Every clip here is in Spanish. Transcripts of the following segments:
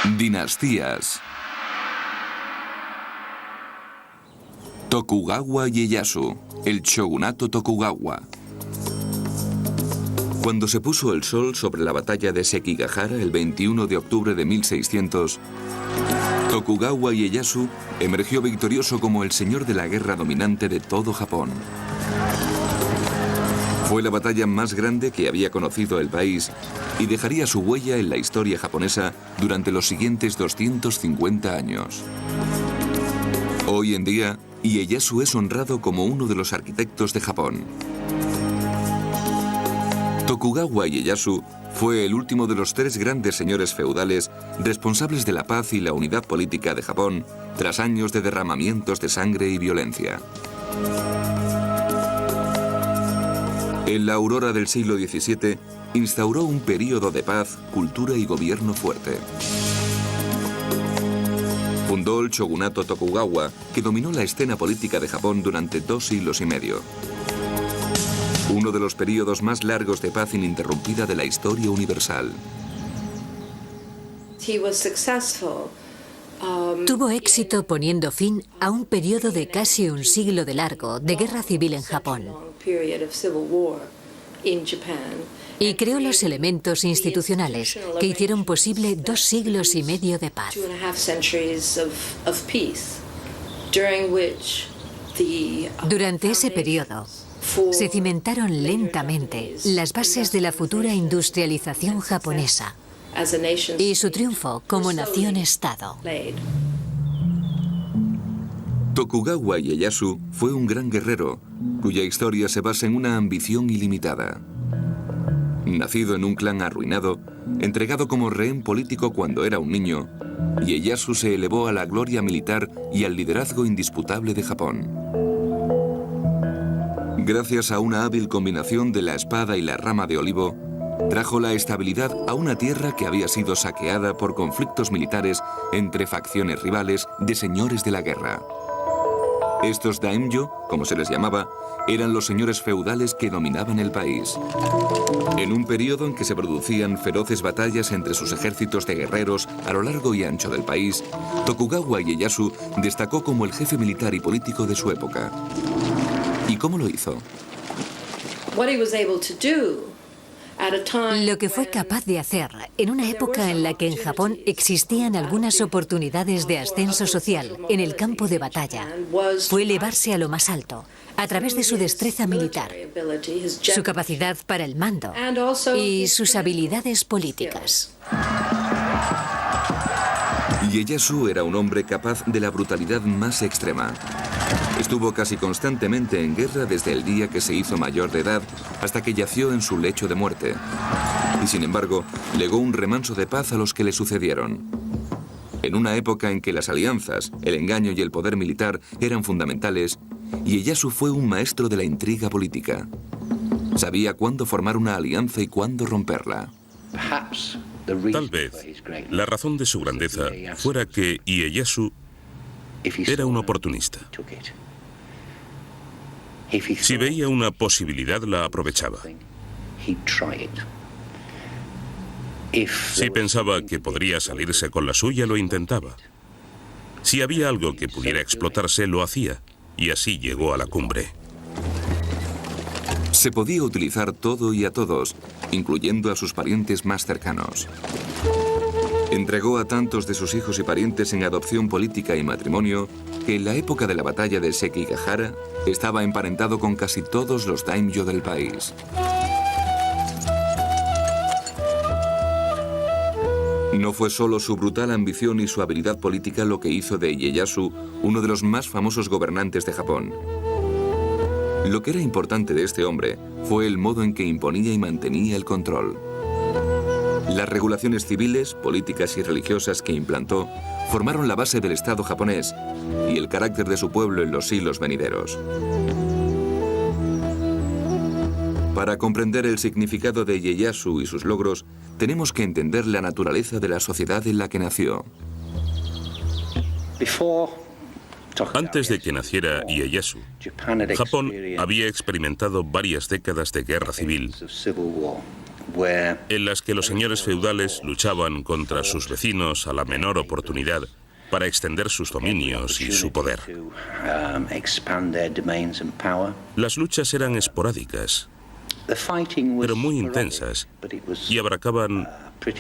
Dinastías. Tokugawa Ieyasu, el shogunato Tokugawa. Cuando se puso el sol sobre la batalla de Sekigahara el 21 de octubre de 1600, Tokugawa Ieyasu emergió victorioso como el señor de la guerra dominante de todo Japón. Fue la batalla más grande que había conocido el país y dejaría su huella en la historia japonesa durante los siguientes 250 años. Hoy en día, Ieyasu es honrado como uno de los arquitectos de Japón. Tokugawa Ieyasu fue el último de los 3 grandes señores feudales responsables de la paz y la unidad política de Japón tras años de derramamientos de sangre y violencia. En la aurora del siglo XVII, instauró un período de paz, cultura y gobierno fuerte. Fundó el shogunato Tokugawa, que dominó la escena política de Japón durante 2 siglos y medio. Uno de los períodos más largos de paz ininterrumpida de la historia universal. Tuvo éxito poniendo fin a un periodo de casi un siglo de largo de guerra civil en Japón. Y creó los elementos institucionales que hicieron posible 2 siglos y medio de paz. Durante ese periodo, se cimentaron lentamente las bases de la futura industrialización japonesa y su triunfo como nación-estado. Tokugawa Ieyasu fue un gran guerrero, cuya historia se basa en una ambición ilimitada. Nacido en un clan arruinado, entregado como rehén político cuando era un niño, Ieyasu se elevó a la gloria militar y al liderazgo indisputable de Japón. Gracias a una hábil combinación de la espada y la rama de olivo, trajo la estabilidad a una tierra que había sido saqueada por conflictos militares entre facciones rivales de señores de la guerra. Estos daimyo, como se les llamaba, eran los señores feudales que dominaban el país. En un periodo en que se producían feroces batallas entre sus ejércitos de guerreros a lo largo y ancho del país, Tokugawa Ieyasu destacó como el jefe militar y político de su época. ¿Y cómo lo hizo? Lo que fue capaz de hacer en una época en la que en Japón existían algunas oportunidades de ascenso social en el campo de batalla fue elevarse a lo más alto a través de su destreza militar, su capacidad para el mando y sus habilidades políticas. Ieyasu era un hombre capaz de la brutalidad más extrema. Estuvo casi constantemente en guerra desde el día que se hizo mayor de edad hasta que yació en su lecho de muerte. Y sin embargo, legó un remanso de paz a los que le sucedieron. En una época en que las alianzas, el engaño y el poder militar eran fundamentales, Ieyasu fue un maestro de la intriga política. Sabía cuándo formar una alianza y cuándo romperla. Tal vez la razón de su grandeza fuera que Ieyasu era un oportunista. Si veía una posibilidad, la aprovechaba. Si pensaba que podría salirse con la suya, lo intentaba. Si había algo que pudiera explotarse, lo hacía. Y así llegó a la cumbre. Se podía utilizar todo y a todos, incluyendo a sus parientes más cercanos. Entregó a tantos de sus hijos y parientes en adopción política y matrimonio que en la época de la batalla de Sekigahara estaba emparentado con casi todos los daimyo del país. No fue solo su brutal ambición y su habilidad política lo que hizo de Ieyasu uno de los más famosos gobernantes de Japón. Lo que era importante de este hombre fue el modo en que imponía y mantenía el control. Las regulaciones civiles, políticas y religiosas que implantó formaron la base del Estado japonés y el carácter de su pueblo en los siglos venideros. Para comprender el significado de Ieyasu y sus logros, tenemos que entender la naturaleza de la sociedad en la que nació. Antes de que naciera Ieyasu, Japón había experimentado varias décadas de guerra civil en las que los señores feudales luchaban contra sus vecinos a la menor oportunidad para extender sus dominios y su poder. Las luchas eran esporádicas, pero muy intensas, y abarcaban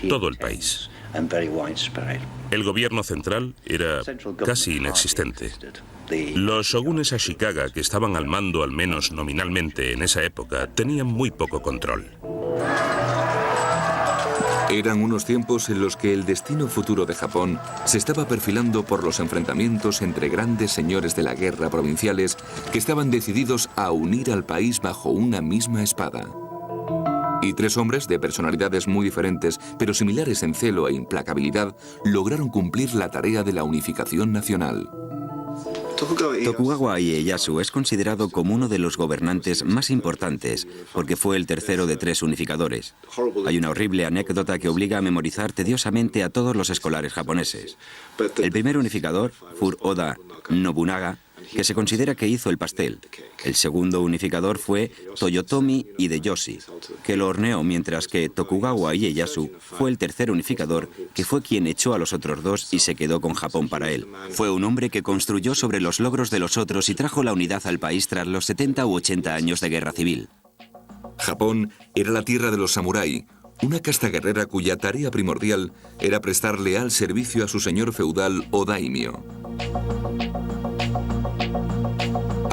todo el país. El gobierno central era casi inexistente. Los shogunes Ashikaga, que estaban al mando al menos nominalmente en esa época, tenían muy poco control. Eran unos tiempos en los que el destino futuro de Japón se estaba perfilando por los enfrentamientos entre grandes señores de la guerra provinciales que estaban decididos a unir al país bajo una misma espada. Y tres hombres de personalidades muy diferentes, pero similares en celo e implacabilidad, lograron cumplir la tarea de la unificación nacional. Tokugawa Ieyasu es considerado como uno de los gobernantes más importantes porque fue el tercero de 3 unificadores. Hay una horrible anécdota que obliga a memorizar tediosamente a todos los escolares japoneses. El primer unificador, Furuoda Nobunaga, que se considera que hizo el pastel. El segundo unificador fue Toyotomi Hideyoshi, que lo horneó, mientras que Tokugawa Ieyasu fue el tercer unificador, que fue quien echó a los otros 2 y se quedó con Japón para él. Fue un hombre que construyó sobre los logros de los otros y trajo la unidad al país tras los 70 u 80 años de guerra civil. Japón era la tierra de los samurái, una casta guerrera cuya tarea primordial era prestar leal servicio a su señor feudal o daimyo.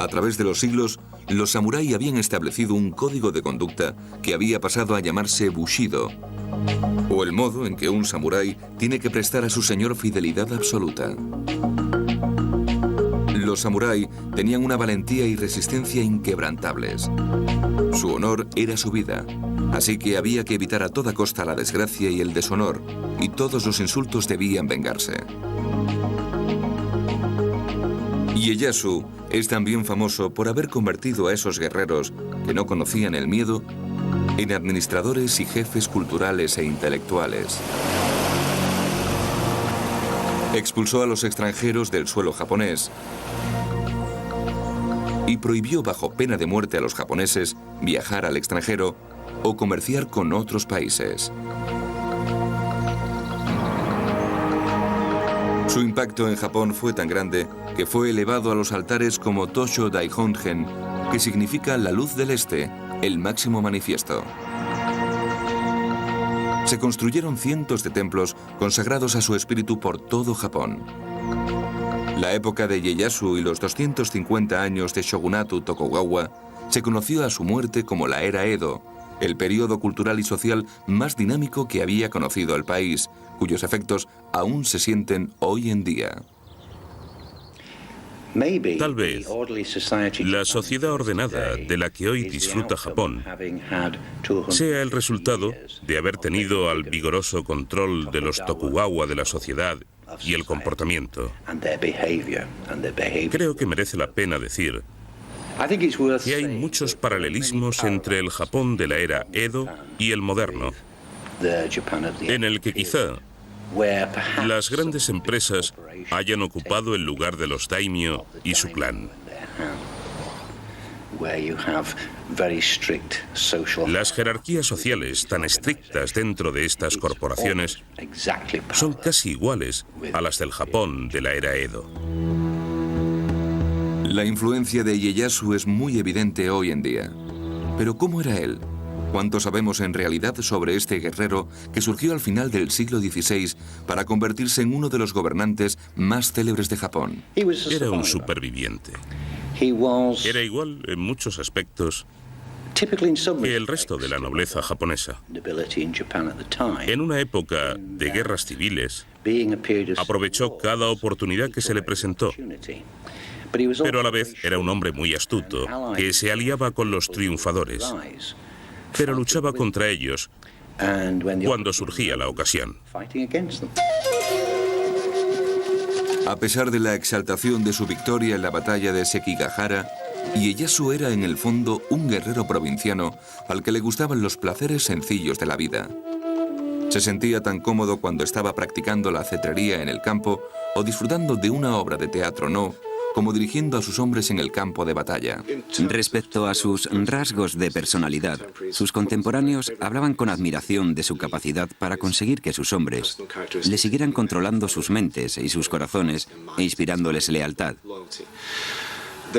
A través de los siglos, los samurái habían establecido un código de conducta que había pasado a llamarse Bushido, o el modo en que un samurái tiene que prestar a su señor fidelidad absoluta. Los samurái tenían una valentía y resistencia inquebrantables. Su honor era su vida, así que había que evitar a toda costa la desgracia y el deshonor, y todos los insultos debían vengarse. Ieyasu es también famoso por haber convertido a esos guerreros que no conocían el miedo en administradores y jefes culturales e intelectuales. Expulsó a los extranjeros del suelo japonés y prohibió bajo pena de muerte a los japoneses viajar al extranjero o comerciar con otros países. Su impacto en Japón fue tan grande que fue elevado a los altares como Tosho Daihongen, que significa la luz del este, el máximo manifiesto. Se construyeron cientos de templos consagrados a su espíritu por todo Japón. La época de Ieyasu y los 250 años de Shogunato Tokugawa se conoció a su muerte como la era Edo, el periodo cultural y social más dinámico que había conocido el país, cuyos efectos aún se sienten hoy en día. Tal vez la sociedad ordenada de la que hoy disfruta Japón sea el resultado de haber tenido al vigoroso control de los Tokugawa de la sociedad y el comportamiento. Creo que merece la pena decir que hay muchos paralelismos entre el Japón de la era Edo y el moderno, en el que quizá las grandes empresas hayan ocupado el lugar de los daimyo y su clan. Las jerarquías sociales tan estrictas dentro de estas corporaciones son casi iguales a las del Japón de la era Edo. La influencia de Ieyasu es muy evidente hoy en día. Pero ¿cómo era él? ¿Cuánto sabemos en realidad sobre este guerrero que surgió al final del siglo XVI para convertirse en uno de los gobernantes más célebres de Japón? Era un superviviente. Era igual en muchos aspectos que el resto de la nobleza japonesa. En una época de guerras civiles, aprovechó cada oportunidad que se le presentó. Pero a la vez era un hombre muy astuto, que se aliaba con los triunfadores, pero luchaba contra ellos cuando surgía la ocasión. A pesar de la exaltación de su victoria en la batalla de Sekigahara, Ieyasu era en el fondo un guerrero provinciano al que le gustaban los placeres sencillos de la vida. Se sentía tan cómodo cuando estaba practicando la cetrería en el campo o disfrutando de una obra de teatro como dirigiendo a sus hombres en el campo de batalla. Respecto a sus rasgos de personalidad, sus contemporáneos hablaban con admiración de su capacidad para conseguir que sus hombres le siguieran controlando sus mentes y sus corazones e inspirándoles lealtad.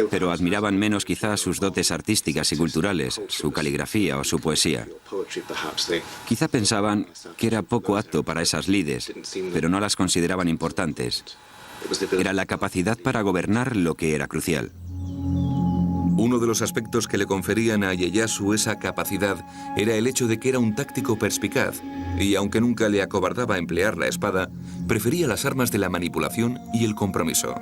Pero admiraban menos quizás sus dotes artísticas y culturales, su caligrafía o su poesía. Quizá pensaban que era poco apto para esas lides, pero no las consideraban importantes. Era la capacidad para gobernar lo que era crucial. Uno de los aspectos que le conferían a Ieyasu esa capacidad era el hecho de que era un táctico perspicaz y, aunque nunca le acobardaba emplear la espada, prefería las armas de la manipulación y el compromiso.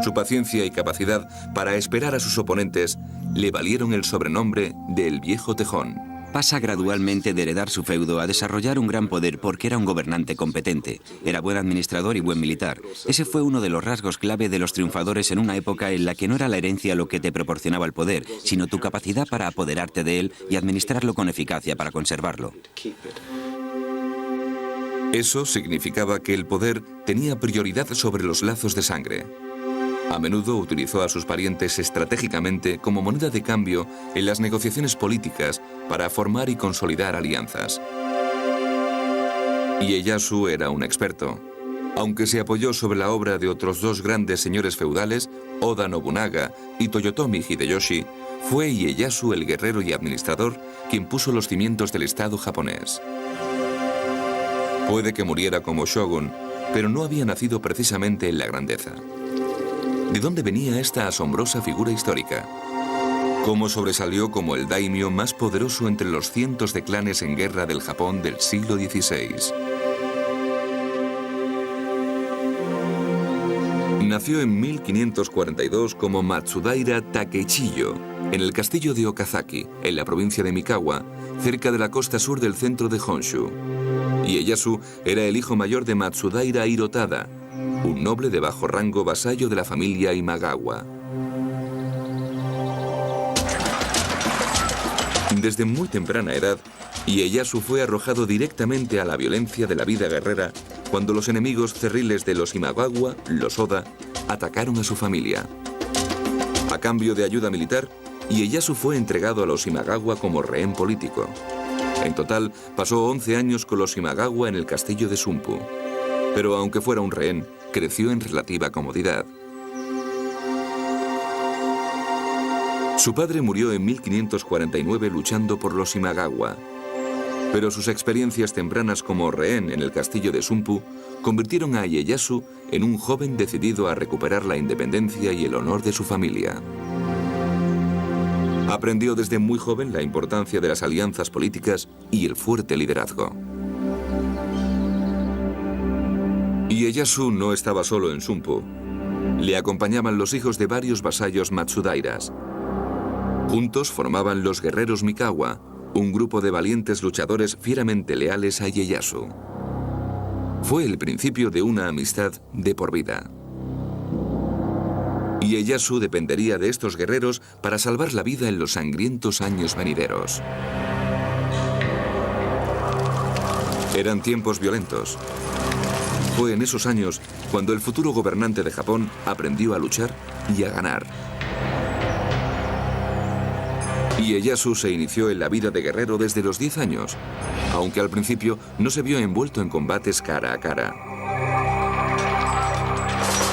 Su paciencia y capacidad para esperar a sus oponentes le valieron el sobrenombre de El Viejo Tejón. Pasa gradualmente de heredar su feudo a desarrollar un gran poder porque era un gobernante competente. Era buen administrador y buen militar. Ese fue uno de los rasgos clave de los triunfadores en una época en la que no era la herencia lo que te proporcionaba el poder, sino tu capacidad para apoderarte de él y administrarlo con eficacia para conservarlo. Eso significaba que el poder tenía prioridad sobre los lazos de sangre. A menudo utilizó a sus parientes estratégicamente como moneda de cambio en las negociaciones políticas para formar y consolidar alianzas. Ieyasu era un experto. Aunque se apoyó sobre la obra de otros dos grandes señores feudales, Oda Nobunaga y Toyotomi Hideyoshi, fue Ieyasu el guerrero y administrador quien puso los cimientos del Estado japonés. Puede que muriera como shogun, pero no había nacido precisamente en la grandeza. ¿De dónde venía esta asombrosa figura histórica? ¿Cómo sobresalió como el daimyo más poderoso entre los cientos de clanes en guerra del Japón del siglo XVI? Nació en 1542 como Matsudaira Takechiyo, en el castillo de Okazaki, en la provincia de Mikawa, cerca de la costa sur del centro de Honshu. Ieyasu era el hijo mayor de Matsudaira Hirotada, un noble de bajo rango vasallo de la familia Imagawa. Desde muy temprana edad, Ieyasu fue arrojado directamente a la violencia de la vida guerrera cuando los enemigos cerriles de los Imagawa, los Oda, atacaron a su familia. A cambio de ayuda militar, Ieyasu fue entregado a los Imagawa como rehén político. En total, pasó 11 años con los Imagawa en el castillo de Sumpu. Pero aunque fuera un rehén, creció en relativa comodidad. Su padre murió en 1549 luchando por los Imagawa. Pero sus experiencias tempranas como rehén en el castillo de Sumpu convirtieron a Ieyasu en un joven decidido a recuperar la independencia y el honor de su familia. Aprendió desde muy joven la importancia de las alianzas políticas y el fuerte liderazgo. Ieyasu no estaba solo en Sumpu. Le acompañaban los hijos de varios vasallos Matsudairas. Juntos formaban los guerreros Mikawa, un grupo de valientes luchadores fieramente leales a Ieyasu. Fue el principio de una amistad de por vida. Ieyasu dependería de estos guerreros para salvar la vida en los sangrientos años venideros. Eran tiempos violentos. Fue en esos años cuando el futuro gobernante de Japón aprendió a luchar y a ganar. Ieyasu se inició en la vida de guerrero desde los 10 años, aunque al principio no se vio envuelto en combates cara a cara.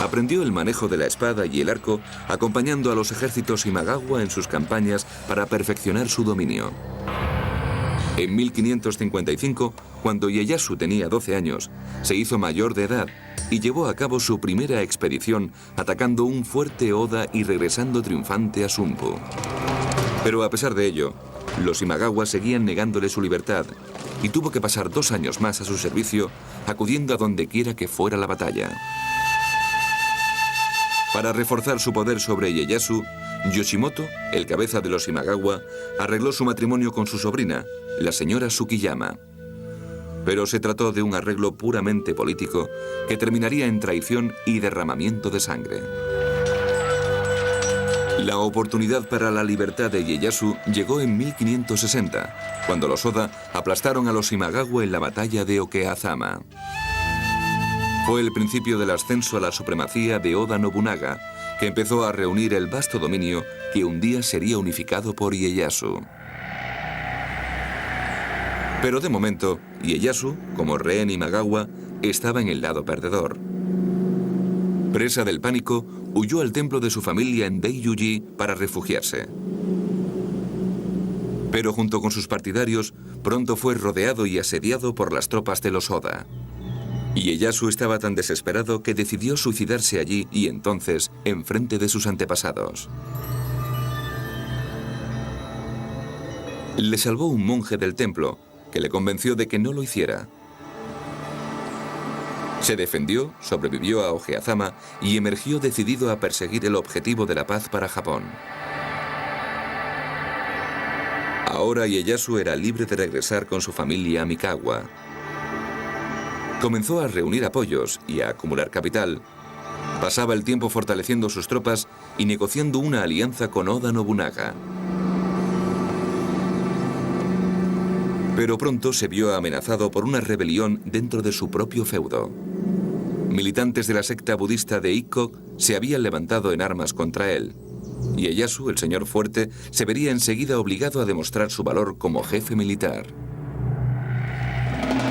Aprendió el manejo de la espada y el arco acompañando a los ejércitos Imagawa en sus campañas para perfeccionar su dominio. En 1555, cuando Ieyasu tenía 12 años, se hizo mayor de edad y llevó a cabo su primera expedición atacando un fuerte Oda y regresando triunfante a Sumpu. Pero a pesar de ello, los Imagawa seguían negándole su libertad y tuvo que pasar 2 años más a su servicio, acudiendo a donde quiera que fuera la batalla. Para reforzar su poder sobre Ieyasu, Yoshimoto, el cabeza de los Imagawa, arregló su matrimonio con su sobrina, la señora Tsukiyama. Pero se trató de un arreglo puramente político que terminaría en traición y derramamiento de sangre. La oportunidad para la libertad de Ieyasu llegó en 1560, cuando los Oda aplastaron a los Imagawa en la batalla de Okeazama. Fue el principio del ascenso a la supremacía de Oda Nobunaga que empezó a reunir el vasto dominio que un día sería unificado por Ieyasu. Pero de momento, Ieyasu, como rehén Imagawa, estaba en el lado perdedor. Presa del pánico, huyó al templo de su familia en Daiyuji para refugiarse. Pero junto con sus partidarios, pronto fue rodeado y asediado por las tropas de los Oda. Ieyasu estaba tan desesperado que decidió suicidarse allí y entonces, enfrente de sus antepasados. Le salvó un monje del templo, que le convenció de que no lo hiciera. Se defendió, sobrevivió a Ogeazama y emergió decidido a perseguir el objetivo de la paz para Japón. Ahora Ieyasu era libre de regresar con su familia a Mikawa. Comenzó a reunir apoyos y a acumular capital. Pasaba el tiempo fortaleciendo sus tropas y negociando una alianza con Oda Nobunaga. Pero pronto se vio amenazado por una rebelión dentro de su propio feudo. Militantes de la secta budista de Ikkok se habían levantado en armas contra él. Y Ieyasu, el señor fuerte, se vería enseguida obligado a demostrar su valor como jefe militar.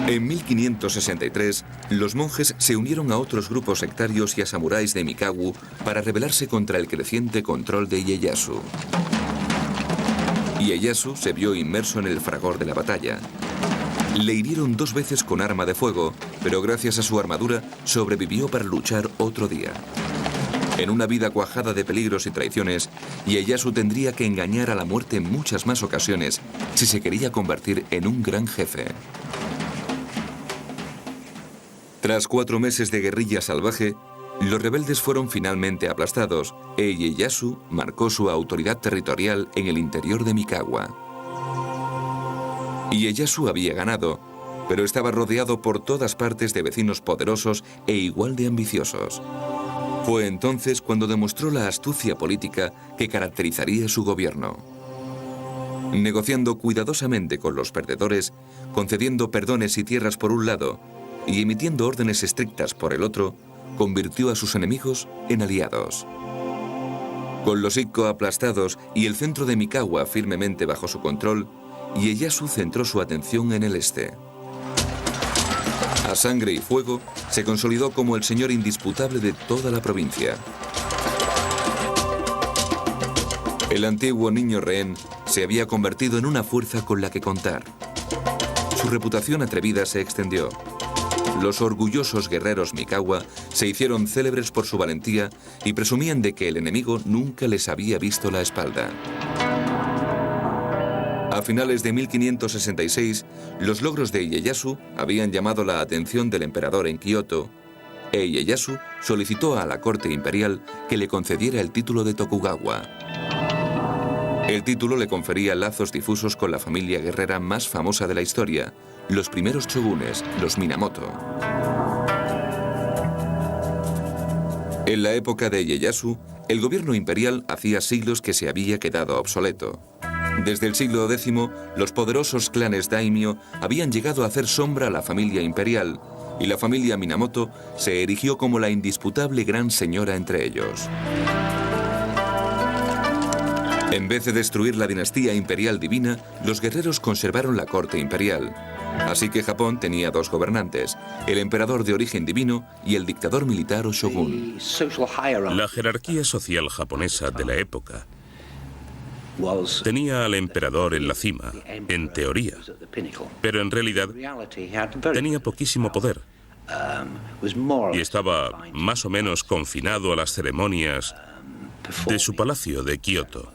En 1563, los monjes se unieron a otros grupos sectarios y a samuráis de Mikawa para rebelarse contra el creciente control de Ieyasu. Ieyasu se vio inmerso en el fragor de la batalla. Le hirieron 2 veces con arma de fuego, pero gracias a su armadura sobrevivió para luchar otro día. En una vida cuajada de peligros y traiciones, Ieyasu tendría que engañar a la muerte en muchas más ocasiones si se quería convertir en un gran jefe. Tras 4 meses de guerrilla salvaje, los rebeldes fueron finalmente aplastados e Ieyasu marcó su autoridad territorial en el interior de Mikawa. Ieyasu había ganado, pero estaba rodeado por todas partes de vecinos poderosos e igual de ambiciosos. Fue entonces cuando demostró la astucia política que caracterizaría su gobierno. Negociando cuidadosamente con los perdedores, concediendo perdones y tierras por un lado y emitiendo órdenes estrictas por el otro, convirtió a sus enemigos en aliados. Con los Ikko aplastados y el centro de Mikawa firmemente bajo su control, Ieyasu centró su atención en el este. A sangre y fuego, se consolidó como el señor indisputable de toda la provincia. El antiguo niño rehén se había convertido en una fuerza con la que contar. Su reputación atrevida se extendió. Los orgullosos guerreros Mikawa se hicieron célebres por su valentía y presumían de que el enemigo nunca les había visto la espalda. A finales de 1566, los logros de Ieyasu habían llamado la atención del emperador en Kioto, e Ieyasu solicitó a la corte imperial que le concediera el título de Tokugawa. El título le confería lazos difusos con la familia guerrera más famosa de la historia, los primeros shogunes, los Minamoto. En la época de Ieyasu, el gobierno imperial hacía siglos que se había quedado obsoleto. Desde el siglo X, los poderosos clanes daimyo habían llegado a hacer sombra a la familia imperial, y la familia Minamoto se erigió como la indisputable gran señora entre ellos. En vez de destruir la dinastía imperial divina, los guerreros conservaron la corte imperial. Así que Japón tenía 2 gobernantes, el emperador de origen divino y el dictador militar o shogun. La jerarquía social japonesa de la época tenía al emperador en la cima, en teoría, pero en realidad tenía poquísimo poder y estaba más o menos confinado a las ceremonias de su palacio de Kioto.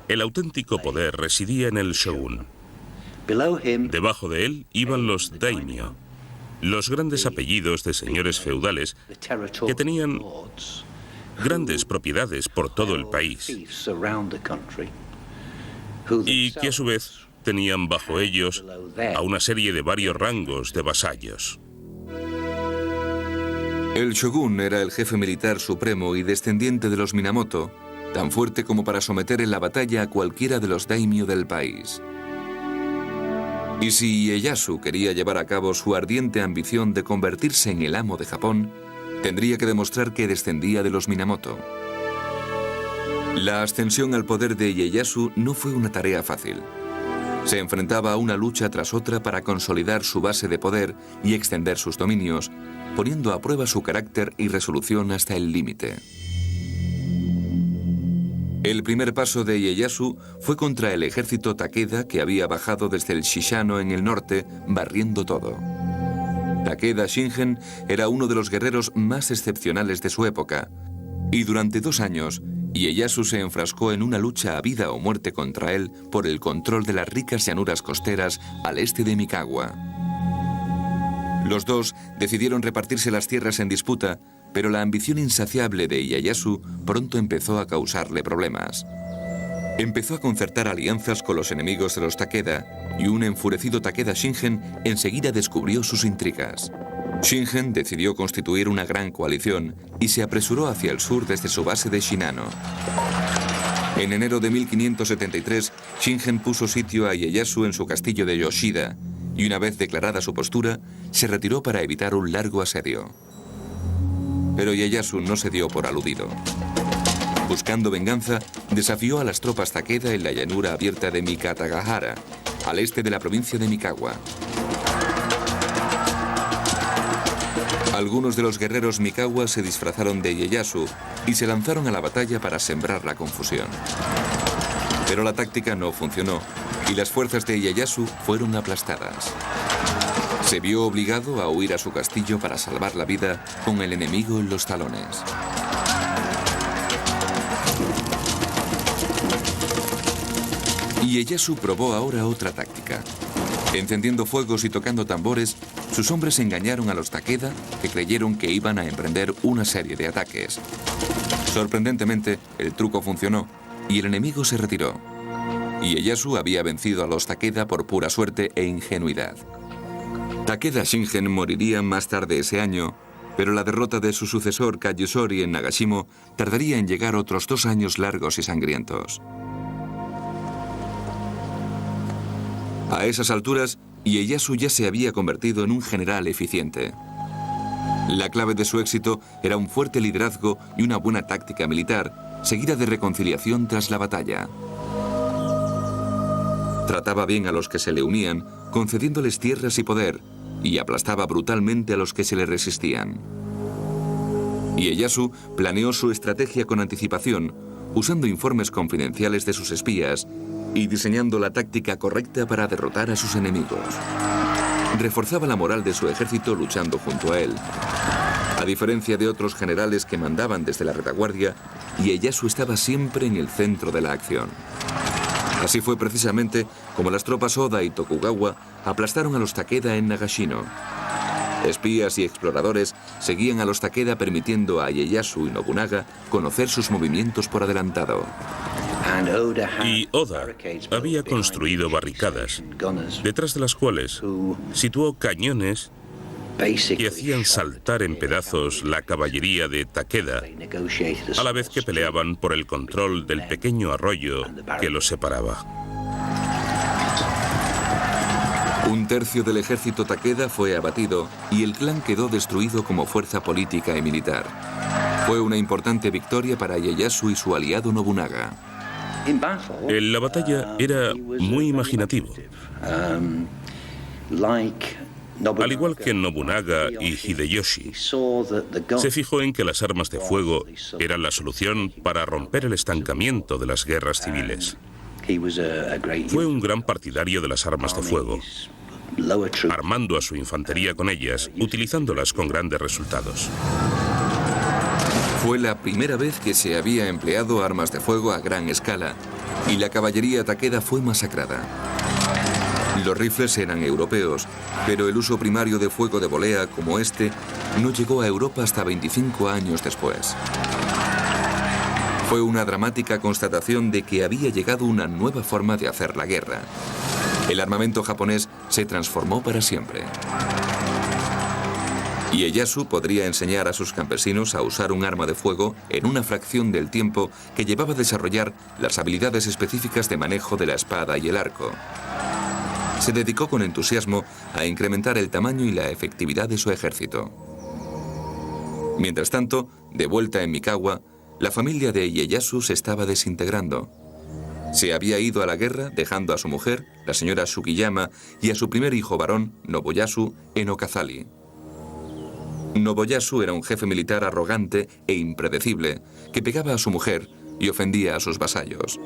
El auténtico poder residía en el shogun. Debajo de él iban los daimyo, los grandes apellidos de señores feudales que tenían grandes propiedades por todo el país y que a su vez tenían bajo ellos a una serie de varios rangos de vasallos. El shogun era el jefe militar supremo y descendiente de los Minamoto, tan fuerte como para someter en la batalla a cualquiera de los daimyo del país. Y si Ieyasu quería llevar a cabo su ardiente ambición de convertirse en el amo de Japón, Tendría que demostrar que descendía de los Minamoto. La ascensión al poder de Ieyasu no fue una tarea fácil. Se enfrentaba a una lucha tras otra para consolidar su base de poder y extender sus dominios, poniendo a prueba su carácter y resolución hasta el límite. El primer paso de Ieyasu fue contra el ejército Takeda, que había bajado desde el Shishano en el norte, barriendo todo. Takeda Shingen era uno de los guerreros más excepcionales de su época, y durante 2 años, Ieyasu se enfrascó en una lucha a vida o muerte contra él por el control de las ricas llanuras costeras al este de Mikawa. Los dos decidieron repartirse las tierras en disputa, pero la ambición insaciable de Ieyasu pronto empezó a causarle problemas. Empezó a concertar alianzas con los enemigos de los Takeda, y un enfurecido Takeda Shingen enseguida descubrió sus intrigas. Shingen decidió constituir una gran coalición y se apresuró hacia el sur desde su base de Shinano. En enero de 1573, Shingen puso sitio a Ieyasu en su castillo de Yoshida, y una vez declarada su postura, se retiró para evitar un largo asedio. Pero Ieyasu no se dio por aludido. Buscando venganza, desafió a las tropas Takeda en la llanura abierta de Mikatagahara, al este de la provincia de Mikawa. Algunos de los guerreros Mikawa se disfrazaron de Ieyasu y se lanzaron a la batalla para sembrar la confusión. Pero la táctica no funcionó y las fuerzas de Ieyasu fueron aplastadas. Se vio obligado a huir a su castillo para salvar la vida con el enemigo en los talones. Ieyasu probó ahora otra táctica. Encendiendo fuegos y tocando tambores, sus hombres engañaron a los Takeda, que creyeron que iban a emprender una serie de ataques. Sorprendentemente, el truco funcionó y el enemigo se retiró. Ieyasu había vencido a los Takeda por pura suerte e ingenuidad. Takeda Shingen moriría más tarde ese año, pero la derrota de su sucesor Kayusori en Nagashimo tardaría en llegar otros 2 años largos y sangrientos. A esas alturas, Ieyasu ya se había convertido en un general eficiente. La clave de su éxito era un fuerte liderazgo y una buena táctica militar, seguida de reconciliación tras la batalla. Trataba bien a los que se le unían, concediéndoles tierras y poder, y aplastaba brutalmente a los que se le resistían. Ieyasu planeó su estrategia con anticipación, usando informes confidenciales de sus espías y diseñando la táctica correcta para derrotar a sus enemigos. Reforzaba la moral de su ejército luchando junto a él. A diferencia de otros generales que mandaban desde la retaguardia, Ieyasu estaba siempre en el centro de la acción. Así fue precisamente como las tropas Oda y Tokugawa aplastaron a los Takeda en Nagashino. Espías y exploradores seguían a los Takeda, permitiendo a Ieyasu y Nobunaga conocer sus movimientos por adelantado. Y Oda había construido barricadas, detrás de las cuales situó cañones que hacían saltar en pedazos la caballería de Takeda, a la vez que peleaban por el control del pequeño arroyo que los separaba. Un tercio del ejército Takeda fue abatido y el clan quedó destruido como fuerza política y militar. Fue una importante victoria para Ieyasu y su aliado Nobunaga. En la batalla era muy imaginativo. Al igual que Nobunaga y Hideyoshi, se fijó en que las armas de fuego eran la solución para romper el estancamiento de las guerras civiles. Fue un gran partidario de las armas de fuego, armando a su infantería con ellas, utilizándolas con grandes resultados. Fue la primera vez que se había empleado armas de fuego a gran escala, y la caballería Takeda fue masacrada. Los rifles eran europeos, pero el uso primario de fuego de volea como este no llegó a Europa hasta 25 años después. Fue una dramática constatación de que había llegado una nueva forma de hacer la guerra. El armamento japonés se transformó para siempre. Ieyasu podría enseñar a sus campesinos a usar un arma de fuego en una fracción del tiempo que llevaba a desarrollar las habilidades específicas de manejo de la espada y el arco. Se dedicó con entusiasmo a incrementar el tamaño y la efectividad de su ejército. Mientras tanto, de vuelta en Mikawa, la familia de Ieyasu se estaba desintegrando. Se había ido a la guerra dejando a su mujer, la señora Sukiyama, y a su primer hijo varón, Nobuyasu, en Okazali. Nobuyasu era un jefe militar arrogante e impredecible que pegaba a su mujer y ofendía a sus vasallos.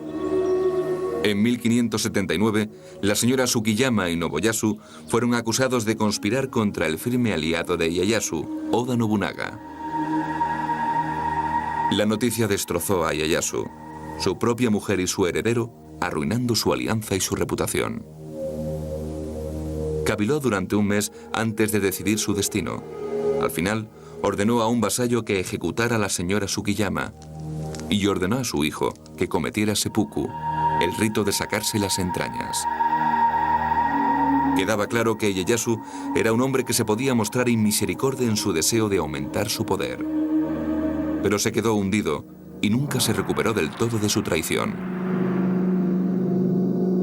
En 1579, la señora Sukiyama y Nobuyasu fueron acusados de conspirar contra el firme aliado de Ieyasu, Oda Nobunaga. La noticia destrozó a Ieyasu, su propia mujer y su heredero, arruinando su alianza y su reputación. Caviló durante un mes antes de decidir su destino. Al final, ordenó a un vasallo que ejecutara a la señora Sukiyama y ordenó a su hijo que cometiera seppuku, el rito de sacarse las entrañas. Quedaba claro que Ieyasu era un hombre que se podía mostrar inmisericordia en su deseo de aumentar su poder. Pero se quedó hundido y nunca se recuperó del todo de su traición.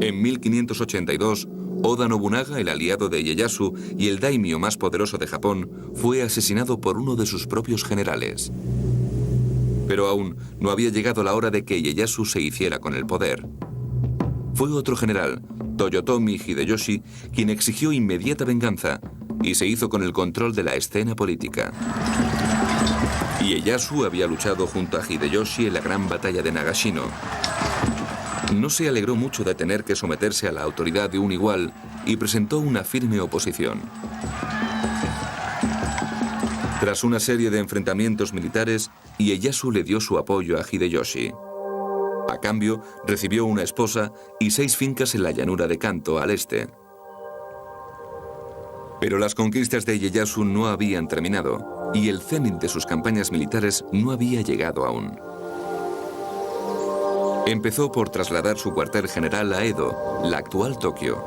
En 1582, Oda Nobunaga, el aliado de Ieyasu y el daimyo más poderoso de Japón, fue asesinado por uno de sus propios generales. Pero aún no había llegado la hora de que Ieyasu se hiciera con el poder. Fue otro general, Toyotomi Hideyoshi, quien exigió inmediata venganza y se hizo con el control de la escena política. Ieyasu había luchado junto a Hideyoshi en la gran batalla de Nagashino. No se alegró mucho de tener que someterse a la autoridad de un igual y presentó una firme oposición. Tras una serie de enfrentamientos militares, Ieyasu le dio su apoyo a Hideyoshi. A cambio, recibió una esposa y 6 fincas en la llanura de Kanto, al este. Pero las conquistas de Ieyasu no habían terminado y el cenit de sus campañas militares no había llegado aún. Empezó por trasladar su cuartel general a Edo, la actual Tokio.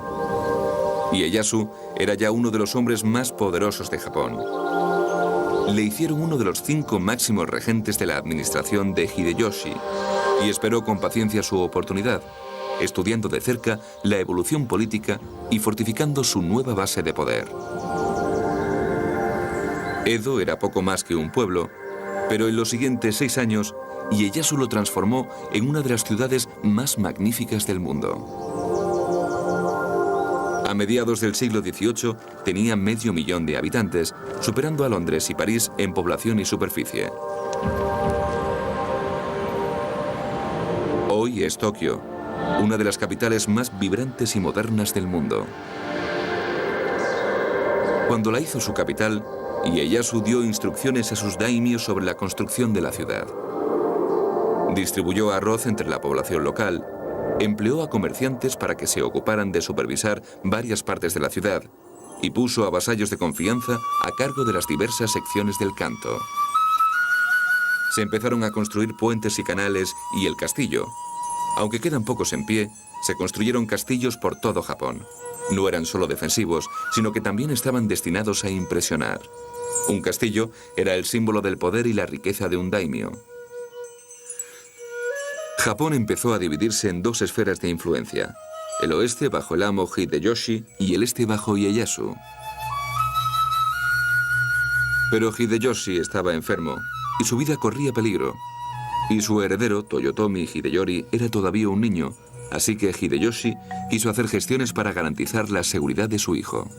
Ieyasu era ya uno de los hombres más poderosos de Japón. Le hicieron uno de los 5 máximos regentes de la administración de Hideyoshi y esperó con paciencia su oportunidad, estudiando de cerca la evolución política y fortificando su nueva base de poder. Edo era poco más que un pueblo, pero en los siguientes 6 años, Ieyasu lo transformó en una de las ciudades más magníficas del mundo. A mediados del siglo XVIII tenía 500.000 de habitantes, superando a Londres y París en población y superficie. Hoy es Tokio, una de las capitales más vibrantes y modernas del mundo. Cuando la hizo su capital, Ieyasu dio instrucciones a sus daimyos sobre la construcción de la ciudad. Distribuyó arroz entre la población local, empleó a comerciantes para que se ocuparan de supervisar varias partes de la ciudad y puso a vasallos de confianza a cargo de las diversas secciones del Kanto. Se empezaron a construir puentes y canales y el castillo. Aunque quedan pocos en pie, se construyeron castillos por todo Japón. No eran solo defensivos, sino que también estaban destinados a impresionar. Un castillo era el símbolo del poder y la riqueza de un daimyo. Japón empezó a dividirse en 2 esferas de influencia, el oeste bajo el amo Hideyoshi y el este bajo Ieyasu. Pero Hideyoshi estaba enfermo y su vida corría peligro, y su heredero, Toyotomi Hideyori, era todavía un niño, así que Hideyoshi quiso hacer gestiones para garantizar la seguridad de su hijo.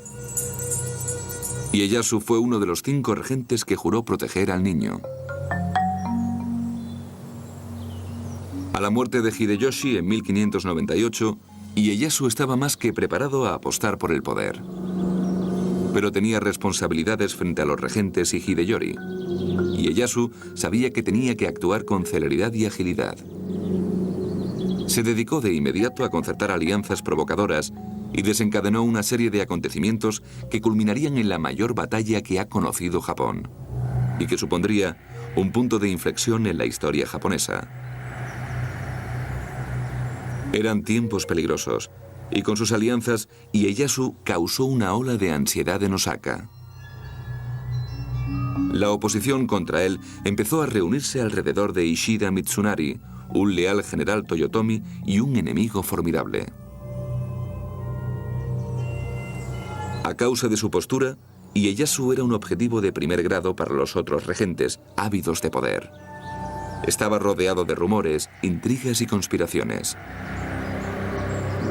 Ieyasu fue uno de los 5 regentes que juró proteger al niño. A la muerte de Hideyoshi en 1598, Ieyasu estaba más que preparado a apostar por el poder. Pero tenía responsabilidades frente a los regentes y Hideyori. Ieyasu sabía que tenía que actuar con celeridad y agilidad. Se dedicó de inmediato a concertar alianzas provocadoras y desencadenó una serie de acontecimientos que culminarían en la mayor batalla que ha conocido Japón y que supondría un punto de inflexión en la historia japonesa. Eran tiempos peligrosos, y con sus alianzas, Ieyasu causó una ola de ansiedad en Osaka. La oposición contra él empezó a reunirse alrededor de Ishida Mitsunari, un leal general Toyotomi y un enemigo formidable. A causa de su postura, Ieyasu era un objetivo de primer grado para los otros regentes, ávidos de poder. Estaba rodeado de rumores, intrigas y conspiraciones.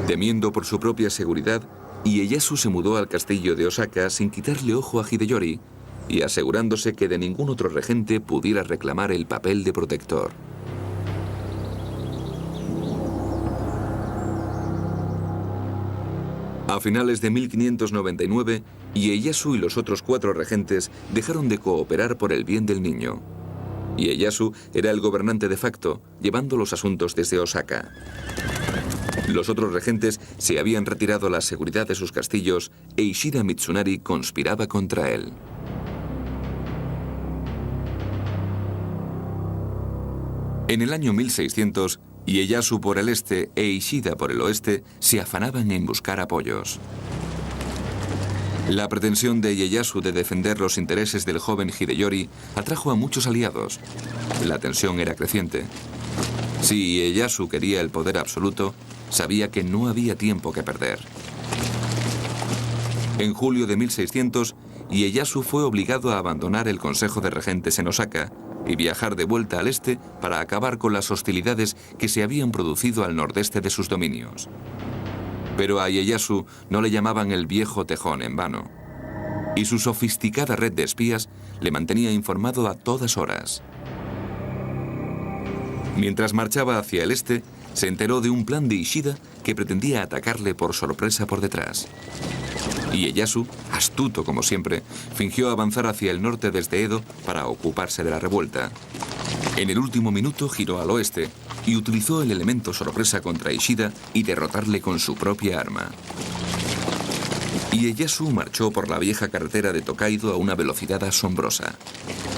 Temiendo por su propia seguridad, Ieyasu se mudó al castillo de Osaka sin quitarle ojo a Hideyori y asegurándose que de ningún otro regente pudiera reclamar el papel de protector. A finales de 1599, Ieyasu y los otros 4 regentes dejaron de cooperar por el bien del niño. Ieyasu era el gobernante de facto, llevando los asuntos desde Osaka. Los otros regentes se habían retirado a la seguridad de sus castillos e Ishida Mitsunari conspiraba contra él. En el año 1600, Ieyasu por el este e Ishida por el oeste se afanaban en buscar apoyos. La pretensión de Ieyasu de defender los intereses del joven Hideyori atrajo a muchos aliados. La tensión era creciente. Si Ieyasu quería el poder absoluto, sabía que no había tiempo que perder. En julio de 1600, Ieyasu fue obligado a abandonar el Consejo de Regentes en Osaka y viajar de vuelta al este para acabar con las hostilidades que se habían producido al nordeste de sus dominios. Pero a Ieyasu no le llamaban el viejo tejón en vano, y su sofisticada red de espías le mantenía informado a todas horas. Mientras marchaba hacia el este, se enteró de un plan de Ishida que pretendía atacarle por sorpresa por detrás. Ieyasu, astuto como siempre, fingió avanzar hacia el norte desde Edo para ocuparse de la revuelta. En el último minuto giró al oeste y utilizó el elemento sorpresa contra Ishida y derrotarle con su propia arma. Ieyasu marchó por la vieja carretera de Tokaido a una velocidad asombrosa.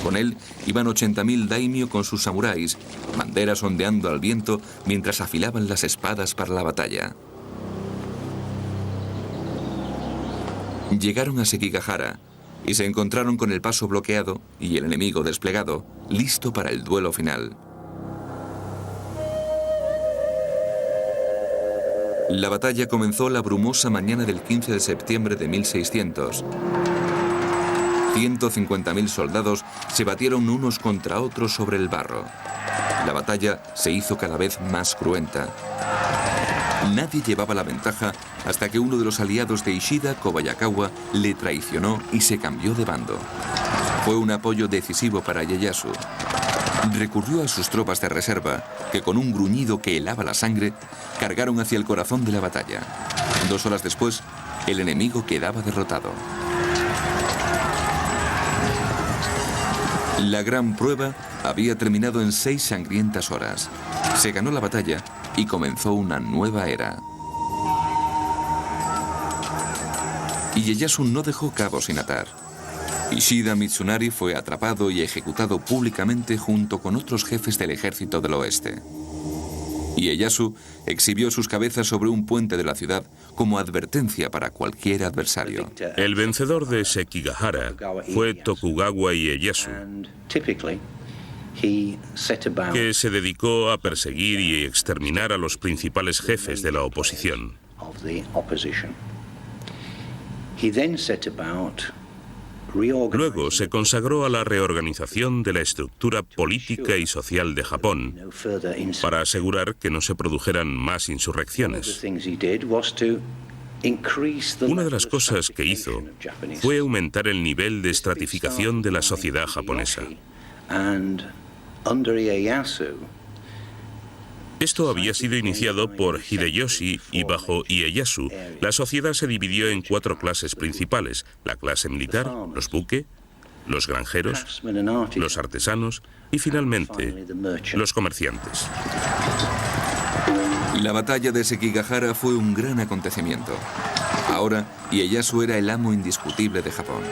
Con él iban 80.000 daimyo con sus samuráis, banderas ondeando al viento mientras afilaban las espadas para la batalla. Llegaron a Sekigahara y se encontraron con el paso bloqueado y el enemigo desplegado, listo para el duelo final. La batalla comenzó la brumosa mañana del 15 de septiembre de 1600. 150.000 soldados se batieron unos contra otros sobre el barro. La batalla se hizo cada vez más cruenta. Nadie llevaba la ventaja hasta que uno de los aliados de Ishida, Kobayakawa, le traicionó y se cambió de bando. Fue un apoyo decisivo para Ieyasu. Recurrió a sus tropas de reserva, que con un gruñido que helaba la sangre, cargaron hacia el corazón de la batalla. 2 horas después, el enemigo quedaba derrotado. La gran prueba había terminado en 6 sangrientas horas. Se ganó la batalla y comenzó una nueva era. Ieyasu no dejó cabos sin atar. Ishida Mitsunari fue atrapado y ejecutado públicamente junto con otros jefes del ejército del oeste. Ieyasu exhibió sus cabezas sobre un puente de la ciudad como advertencia para cualquier adversario. El vencedor de Sekigahara fue Tokugawa Ieyasu, que se dedicó a perseguir y exterminar a los principales jefes de la oposición. Luego se consagró a la reorganización de la estructura política y social de Japón para asegurar que no se produjeran más insurrecciones. Una de las cosas que hizo fue aumentar el nivel de estratificación de la sociedad japonesa. Esto había sido iniciado por Hideyoshi y bajo Ieyasu, la sociedad se dividió en 4 clases principales: la clase militar, los buque, los granjeros, los artesanos y finalmente los comerciantes. La batalla de Sekigahara fue un gran acontecimiento. Ahora, Ieyasu era el amo indiscutible de Japón.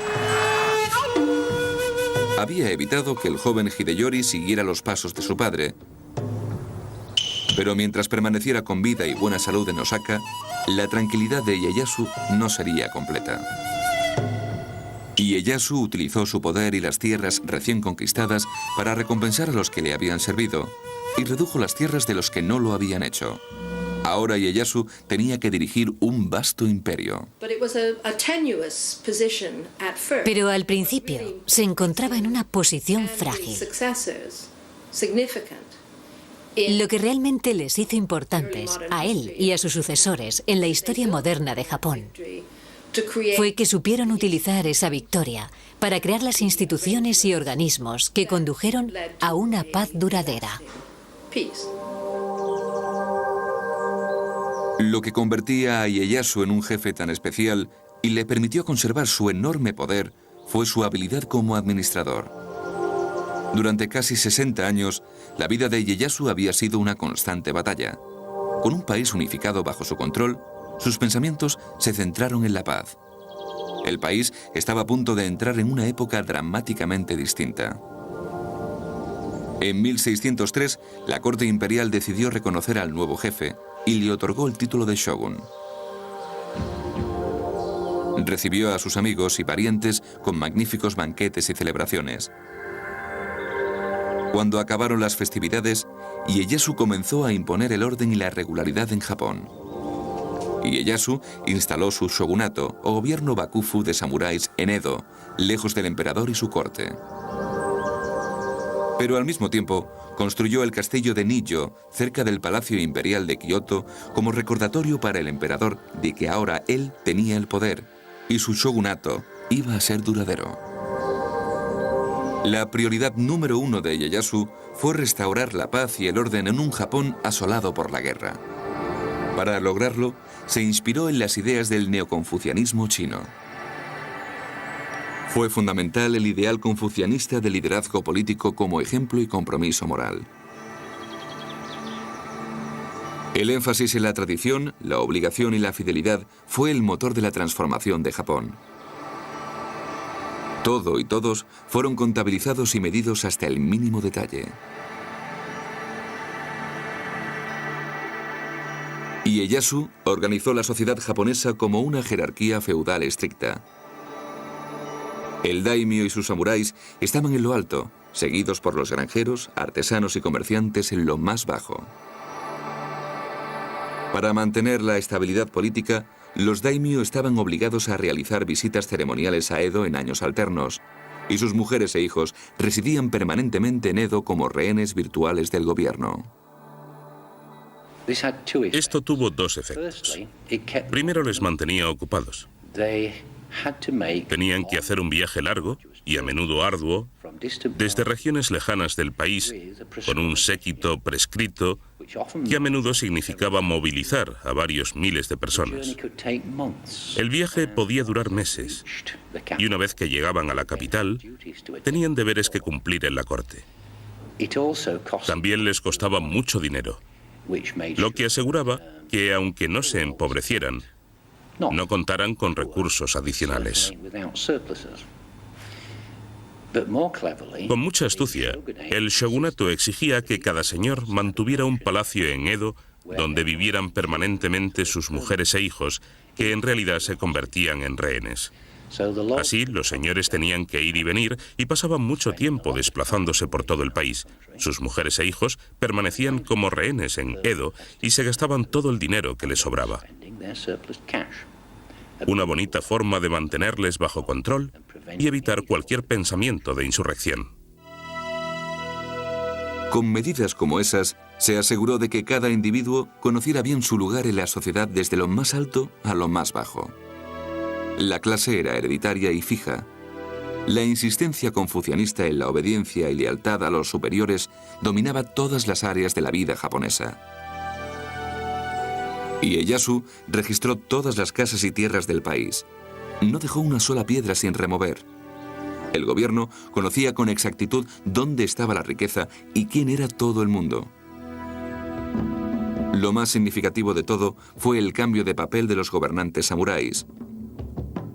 Había evitado que el joven Hideyori siguiera los pasos de su padre, pero mientras permaneciera con vida y buena salud en Osaka, la tranquilidad de Ieyasu no sería completa. Ieyasu utilizó su poder y las tierras recién conquistadas para recompensar a los que le habían servido y redujo las tierras de los que no lo habían hecho. Ahora Ieyasu tenía que dirigir un vasto imperio. Pero al principio se encontraba en una posición frágil. Lo que realmente les hizo importantes a él y a sus sucesores en la historia moderna de Japón fue que supieron utilizar esa victoria para crear las instituciones y organismos que condujeron a una paz duradera. Lo que convertía a Ieyasu en un jefe tan especial y le permitió conservar su enorme poder fue su habilidad como administrador. Durante casi 60 años, la vida de Ieyasu había sido una constante batalla. Con un país unificado bajo su control, sus pensamientos se centraron en la paz. El país estaba a punto de entrar en una época dramáticamente distinta. En 1603, la corte imperial decidió reconocer al nuevo jefe y le otorgó el título de shogun. Recibió a sus amigos y parientes con magníficos banquetes y celebraciones. Cuando acabaron las festividades, Ieyasu comenzó a imponer el orden y la regularidad en Japón. Ieyasu instaló su shogunato o gobierno bakufu de samuráis en Edo, lejos del emperador y su corte. Pero al mismo tiempo, construyó el castillo de Nijo, cerca del Palacio Imperial de Kioto, como recordatorio para el emperador de que ahora él tenía el poder y su shogunato iba a ser duradero. La prioridad número 1 de Ieyasu fue restaurar la paz y el orden en un Japón asolado por la guerra. Para lograrlo, se inspiró en las ideas del neoconfucianismo chino. Fue fundamental el ideal confucianista de liderazgo político como ejemplo y compromiso moral. El énfasis en la tradición, la obligación y la fidelidad fue el motor de la transformación de Japón. Todo y todos fueron contabilizados y medidos hasta el mínimo detalle. Ieyasu organizó la sociedad japonesa como una jerarquía feudal estricta. El daimyo y sus samuráis estaban en lo alto, seguidos por los granjeros, artesanos y comerciantes en lo más bajo. Para mantener la estabilidad política, los daimyo estaban obligados a realizar visitas ceremoniales a Edo en años alternos, y sus mujeres e hijos residían permanentemente en Edo como rehenes virtuales del gobierno. Esto tuvo dos efectos. Primero, les mantenía ocupados. Tenían que hacer un viaje largo y a menudo arduo desde regiones lejanas del país con un séquito prescrito que a menudo significaba movilizar a varios miles de personas. El viaje podía durar meses y una vez que llegaban a la capital tenían deberes que cumplir en la corte. También les costaba mucho dinero, lo que aseguraba que aunque no se empobrecieran, no contaran con recursos adicionales. Con mucha astucia, el shogunato exigía que cada señor mantuviera un palacio en Edo donde vivieran permanentemente sus mujeres e hijos, que en realidad se convertían en rehenes. Así, los señores tenían que ir y venir y pasaban mucho tiempo desplazándose por todo el país. Sus mujeres e hijos permanecían como rehenes en Edo y se gastaban todo el dinero que les sobraba. Una bonita forma de mantenerles bajo control y evitar cualquier pensamiento de insurrección. Con medidas como esas, se aseguró de que cada individuo conociera bien su lugar en la sociedad desde lo más alto a lo más bajo. La clase era hereditaria y fija. La insistencia confucianista en la obediencia y lealtad a los superiores dominaba todas las áreas de la vida japonesa. Ieyasu registró todas las casas y tierras del país. No dejó una sola piedra sin remover. El gobierno conocía con exactitud dónde estaba la riqueza y quién era todo el mundo. Lo más significativo de todo fue el cambio de papel de los gobernantes samuráis.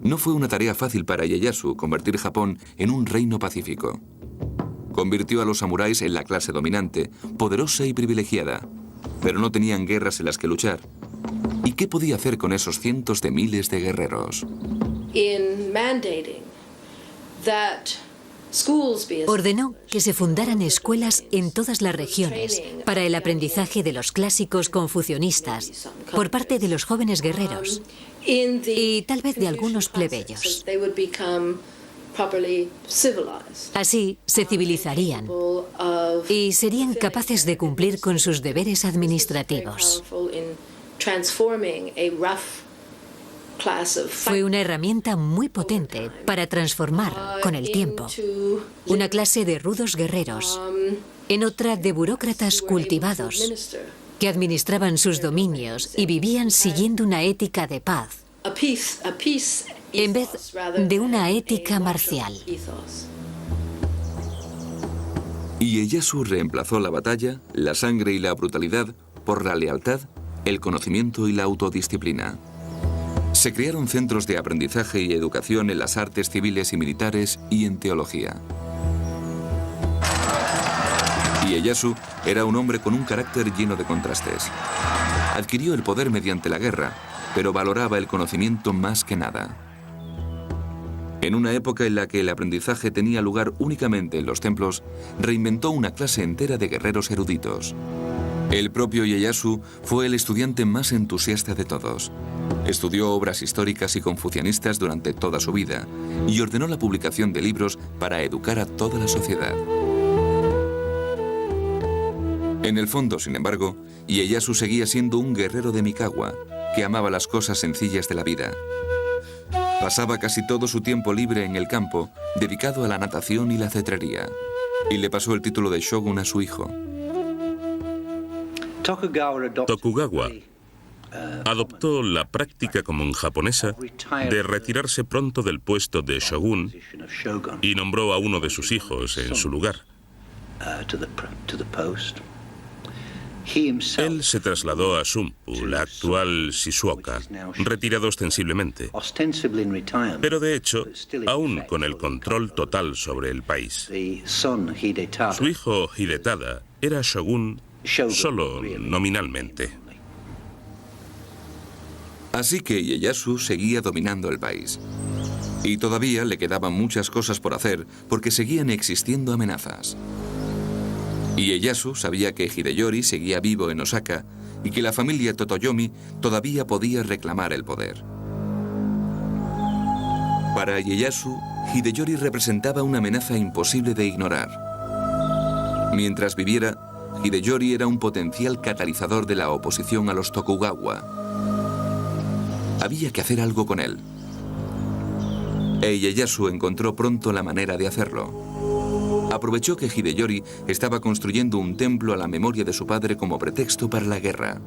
No fue una tarea fácil para Ieyasu convertir Japón en un reino pacífico. Convirtió a los samuráis en la clase dominante, poderosa y privilegiada, pero no tenían guerras en las que luchar. ¿Y qué podía hacer con esos cientos de miles de guerreros? Ordenó que se fundaran escuelas en todas las regiones para el aprendizaje de los clásicos confucionistas por parte de los jóvenes guerreros y tal vez de algunos plebeyos. Así se civilizarían y serían capaces de cumplir con sus deberes administrativos. Fue una herramienta muy potente para transformar, con el tiempo, una clase de rudos guerreros en otra de burócratas cultivados que administraban sus dominios y vivían siguiendo una ética de paz en vez de una ética marcial. Ieyasu reemplazó la batalla, la sangre y la brutalidad por la lealtad, el conocimiento y la autodisciplina. Se crearon centros de aprendizaje y educación en las artes civiles y militares y en teología. Ieyasu era un hombre con un carácter lleno de contrastes. Adquirió el poder mediante la guerra, pero valoraba el conocimiento más que nada. En una época en la que el aprendizaje tenía lugar únicamente en los templos, reinventó una clase entera de guerreros eruditos. El propio Ieyasu fue el estudiante más entusiasta de todos. Estudió obras históricas y confucianistas durante toda su vida y ordenó la publicación de libros para educar a toda la sociedad. En el fondo, sin embargo, Ieyasu seguía siendo un guerrero de Mikawa, que amaba las cosas sencillas de la vida. Pasaba casi todo su tiempo libre en el campo, dedicado a la natación y la cetrería, y le pasó el título de shogun a su hijo. Tokugawa adoptó la práctica común japonesa de retirarse pronto del puesto de shogun y nombró a uno de sus hijos en su lugar. Él se trasladó a Sumpu, la actual Shizuoka, retirado ostensiblemente, pero de hecho, aún con el control total sobre el país. Su hijo Hidetada era shogun solo nominalmente. Así que Ieyasu seguía dominando el país. Y todavía le quedaban muchas cosas por hacer porque seguían existiendo amenazas. Ieyasu sabía que Hideyori seguía vivo en Osaka y que la familia Totoyomi todavía podía reclamar el poder. Para Ieyasu, Hideyori representaba una amenaza imposible de ignorar. Mientras viviera, Hideyori era un potencial catalizador de la oposición a los Tokugawa. Había que hacer algo con él. Ieyasu encontró pronto la manera de hacerlo. Aprovechó que Hideyori estaba construyendo un templo a la memoria de su padre como pretexto para la guerra.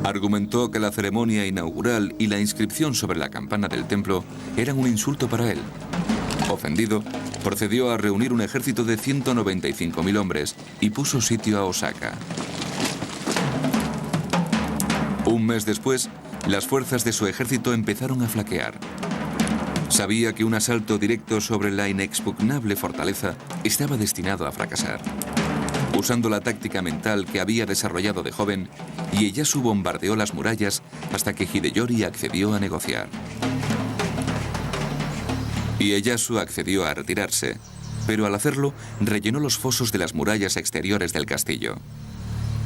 Argumentó que la ceremonia inaugural y la inscripción sobre la campana del templo eran un insulto para él. Ofendido, procedió a reunir un ejército de 195.000 hombres y puso sitio a Osaka. Un mes después, las fuerzas de su ejército empezaron a flaquear. Sabía que un asalto directo sobre la inexpugnable fortaleza estaba destinado a fracasar. Usando la táctica mental que había desarrollado de joven, Ieyasu bombardeó las murallas hasta que Hideyori accedió a negociar. Ieyasu accedió a retirarse, pero al hacerlo rellenó los fosos de las murallas exteriores del castillo.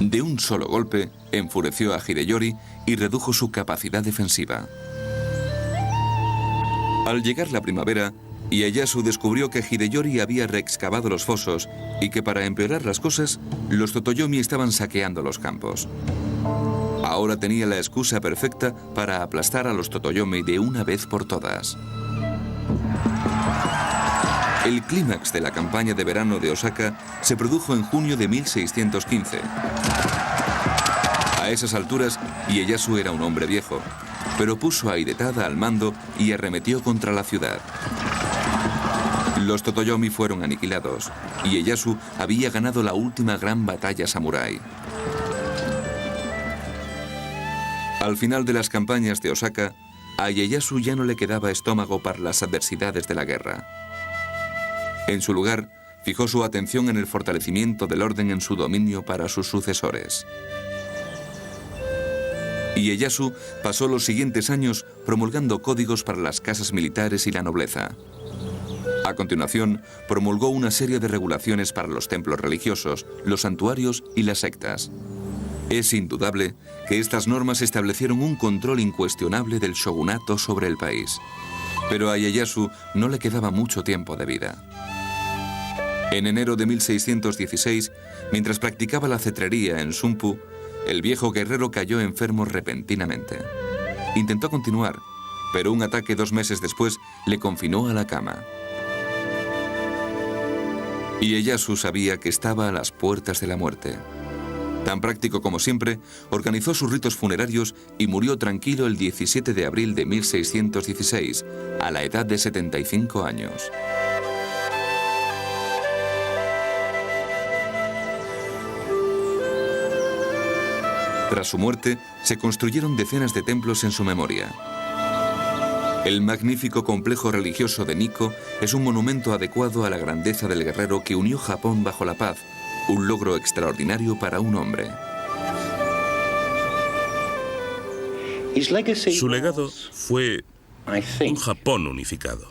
De un solo golpe, enfureció a Hideyori y redujo su capacidad defensiva. Al llegar la primavera, Ieyasu descubrió que Hideyori había reexcavado los fosos y que para empeorar las cosas, los Totoyomi estaban saqueando los campos. Ahora tenía la excusa perfecta para aplastar a los Totoyomi de una vez por todas. El clímax de la campaña de verano de Osaka se produjo en junio de 1615. A esas alturas, Ieyasu era un hombre viejo, pero puso a Hidetada al mando y arremetió contra la ciudad. Los Totoyomi fueron aniquilados y Ieyasu había ganado la última gran batalla samurái. Al final de las campañas de Osaka, a Ieyasu ya no le quedaba estómago para las adversidades de la guerra. En su lugar, fijó su atención en el fortalecimiento del orden en su dominio para sus sucesores. Ieyasu pasó los siguientes años promulgando códigos para las casas militares y la nobleza. A continuación, promulgó una serie de regulaciones para los templos religiosos, los santuarios y las sectas. Es indudable que estas normas establecieron un control incuestionable del shogunato sobre el país. Pero a Ieyasu no le quedaba mucho tiempo de vida. En enero de 1616, mientras practicaba la cetrería en Sumpu, el viejo guerrero cayó enfermo repentinamente. Intentó continuar, pero un ataque 2 meses después le confinó a la cama. Ieyasu sabía que estaba a las puertas de la muerte. Tan práctico como siempre, organizó sus ritos funerarios y murió tranquilo el 17 de abril de 1616, a la edad de 75 años. Tras su muerte, se construyeron decenas de templos en su memoria. El magnífico complejo religioso de Nikko es un monumento adecuado a la grandeza del guerrero que unió Japón bajo la paz, un logro extraordinario para un hombre. Su legado fue un Japón unificado.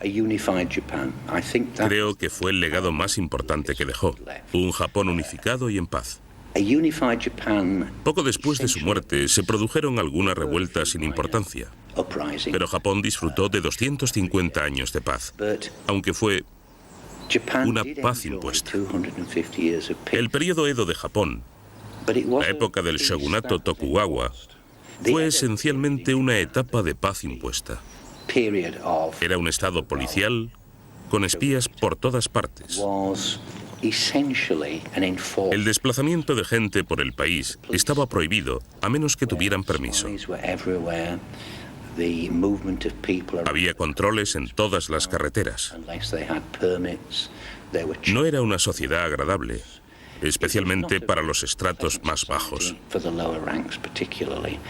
Creo que fue el legado más importante que dejó. Un Japón unificado y en paz. Poco después de su muerte se produjeron algunas revueltas sin importancia, pero Japón disfrutó de 250 años de paz, aunque fue una paz impuesta. El período Edo de Japón, la época del shogunato Tokugawa, fue esencialmente una etapa de paz impuesta. Era un estado policial con espías por todas partes. El desplazamiento de gente por el país estaba prohibido a menos que tuvieran permiso. Había controles en todas las carreteras. No era una sociedad agradable, especialmente para los estratos más bajos.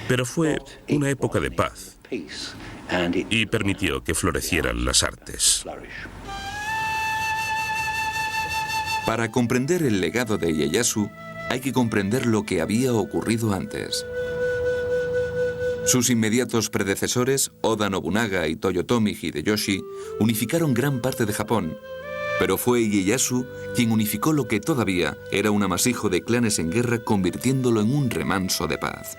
Pero fue una época de paz y permitió que florecieran las artes. Para comprender el legado de Ieyasu, hay que comprender lo que había ocurrido antes. Sus inmediatos predecesores, Oda Nobunaga y Toyotomi Hideyoshi, unificaron gran parte de Japón, pero fue Ieyasu quien unificó lo que todavía era un amasijo de clanes en guerra, convirtiéndolo en un remanso de paz.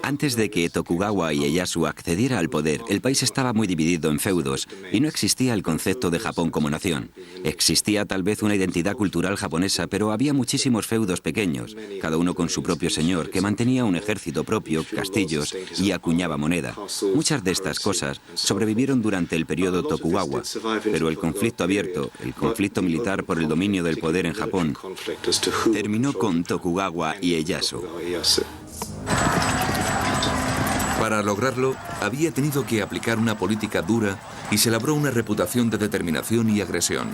Antes de que Tokugawa Ieyasu accediera al poder, el país estaba muy dividido en feudos y no existía el concepto de Japón como nación. Existía tal vez una identidad cultural japonesa, pero había muchísimos feudos pequeños, cada uno con su propio señor, que mantenía un ejército propio, castillos y acuñaba moneda. Muchas de estas cosas sobrevivieron durante el periodo Tokugawa, pero el conflicto abierto, el conflicto militar por el dominio del poder en Japón, terminó con Tokugawa Ieyasu. Para lograrlo, había tenido que aplicar una política dura y se labró una reputación de determinación y agresión.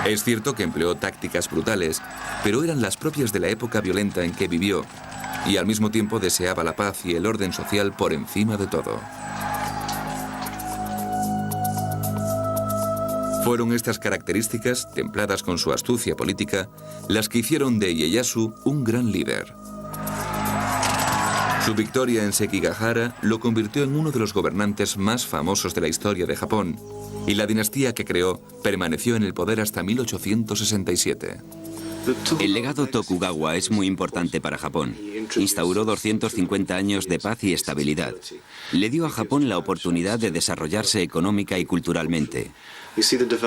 Es cierto que empleó tácticas brutales, pero eran las propias de la época violenta en que vivió, y al mismo tiempo deseaba la paz y el orden social por encima de todo. Fueron estas características, templadas con su astucia política, las que hicieron de Ieyasu un gran líder. Su victoria en Sekigahara lo convirtió en uno de los gobernantes más famosos de la historia de Japón, y la dinastía que creó permaneció en el poder hasta 1867. El legado Tokugawa es muy importante para Japón. Instauró 250 años de paz y estabilidad. Le dio a Japón la oportunidad de desarrollarse económica y culturalmente.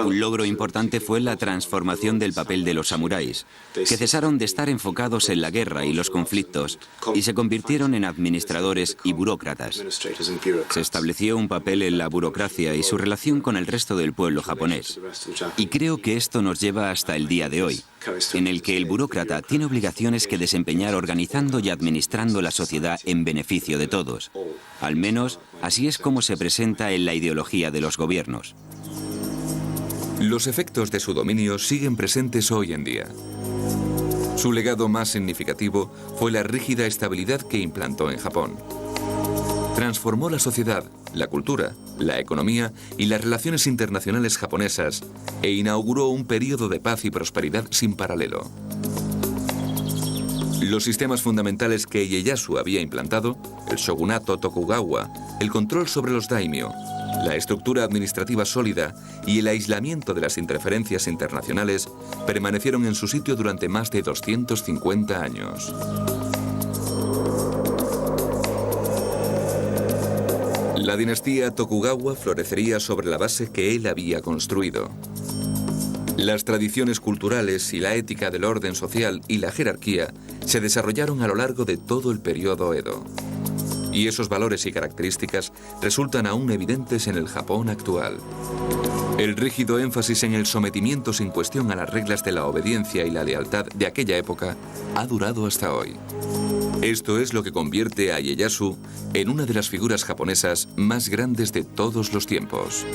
Un logro importante fue la transformación del papel de los samuráis, que cesaron de estar enfocados en la guerra y los conflictos y se convirtieron en administradores y burócratas. Se estableció un papel en la burocracia y su relación con el resto del pueblo japonés. Y creo que esto nos lleva hasta el día de hoy, en el que el burócrata tiene obligaciones que desempeñar organizando y administrando la sociedad en beneficio de todos. Al menos, así es como se presenta en la ideología de los gobiernos. Los efectos de su dominio siguen presentes hoy en día. Su legado más significativo fue la rígida estabilidad que implantó en Japón. Transformó la sociedad, la cultura, la economía y las relaciones internacionales japonesas e inauguró un período de paz y prosperidad sin paralelo. Los sistemas fundamentales que Ieyasu había implantado, el shogunato Tokugawa, el control sobre los daimyo, La estructura administrativa sólida y el aislamiento de las interferencias internacionales permanecieron en su sitio durante más de 250 años. La dinastía Tokugawa florecería sobre la base que él había construido. Las tradiciones culturales y la ética del orden social y la jerarquía se desarrollaron a lo largo de todo el periodo Edo. Y esos valores y características resultan aún evidentes en el Japón actual. El rígido énfasis en el sometimiento sin cuestión a las reglas de la obediencia y la lealtad de aquella época ha durado hasta hoy. Esto es lo que convierte a Ieyasu en una de las figuras japonesas más grandes de todos los tiempos.